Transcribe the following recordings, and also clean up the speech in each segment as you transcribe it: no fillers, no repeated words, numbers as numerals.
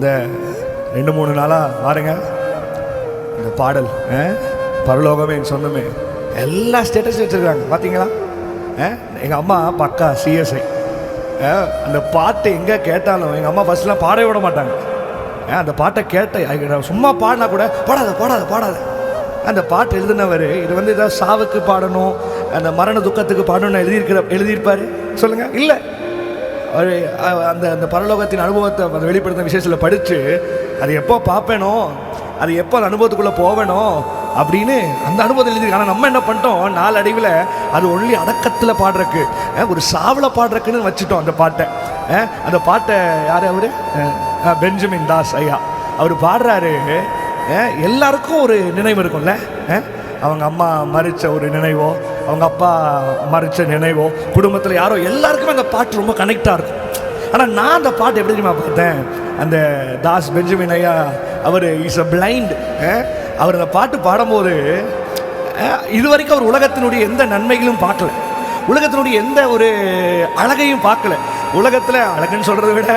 இந்த 2-3 நாளாக பாருங்க இந்த பாடல் பரலோகமே என் சொந்தமே எல்லா ஸ்டேட்டஸும் வச்சுருக்காங்க பார்த்தீங்களா. எங்கள் அம்மா பக்கா சிஎஸ்ஐ. அந்த பாட்டு எங்கே கேட்டாலும் எங்கள் அம்மா ஃபஸ்ட்லாம் பாடவே விட மாட்டாங்க. அந்த பாட்டை கேட்ட சும்மா பாடினா கூட பாடாத அந்த பாட்டு எழுதினவர் இது வந்து ஏதாவது சாவுக்கு பாடணும், அந்த மரண துக்கத்துக்கு பாடணும்னு எழுதியிருப்பார் சொல்லுங்கள். இல்லை, அவர் அந்த அந்த பரலோகத்தின் அனுபவத்தை அந்த வெளிப்படுத்தின விஷயத்தில் படித்து அது எப்போ பார்ப்பேனோ, அது எப்போ அந்த அனுபவத்துக்குள்ளே போவேனோ அப்படின்னு அந்த அனுபவத்தில் எழுதிருக்கு. ஆனால் நம்ம என்ன பண்ணிட்டோம், நாளடைவில் அது ஒன்லி அடக்கத்தில் பாடுறக்கு, ஒரு சாவில் பாடுறக்குன்னு வச்சுட்டோம் அந்த பாட்டை. அந்த பாட்டை யார் அவர்? பெஞ்சமின் தாஸ் ஐயா அவர் பாடுறாரு. எல்லாருக்கும் ஒரு நினைவு இருக்கும்ல, அவங்க அம்மா மரித்த ஒரு நினைவோ, அவங்க அப்பா மரித்த நினைவோ, குடும்பத்தில் யாரோ, எல்லாருக்குமே அந்த பாட்டு ரொம்ப கனெக்டாக இருக்கும். ஆனால் நான் அந்த பாட்டு எப்படி தெரியுமா பார்த்தேன், அந்த தாஸ் பெஞ்சமின் ஐயா அவர் இஸ் அ பிளைண்ட். அவர் அந்த பாட்டு பாடும்போது இது வரைக்கும் அவர் உலகத்தினுடைய எந்த நன்மைகளும் பார்க்கல, உலகத்தினுடைய எந்த ஒரு அழகையும் பார்க்கல. உலகத்தில் அழகுன்னு சொல்கிறத விட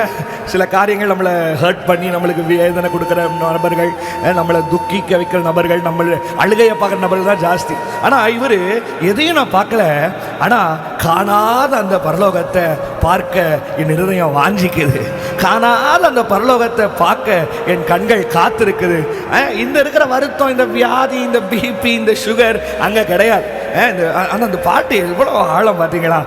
சில காரியங்கள் நம்மளை ஹர்ட் பண்ணி நம்மளுக்கு வேதனை கொடுக்குற நபர்கள், நம்மளை துக்கிக்க வைக்கிற நபர்கள், நம்ம அழுகையை பார்க்குற நபர்கள் தான் ஜாஸ்தி. ஆனால் இவர் எதையும் நான் பார்க்கல. ஆனால் காணாத அந்த பரலோகத்தை பார்க்க என் இருதயம் வாஞ்சிக்குது, காணாத அந்த பரலோகத்தை பார்க்க என் கண்கள் காத்திருக்குது. இந்த இருக்கிற வருத்தம், இந்த வியாதி, இந்த பிபி, இந்த சுகர் அங்கே கிடையாது. ஆனால் அந்த பாட்டு எவ்வளோ ஆழம் பார்த்தீங்களா.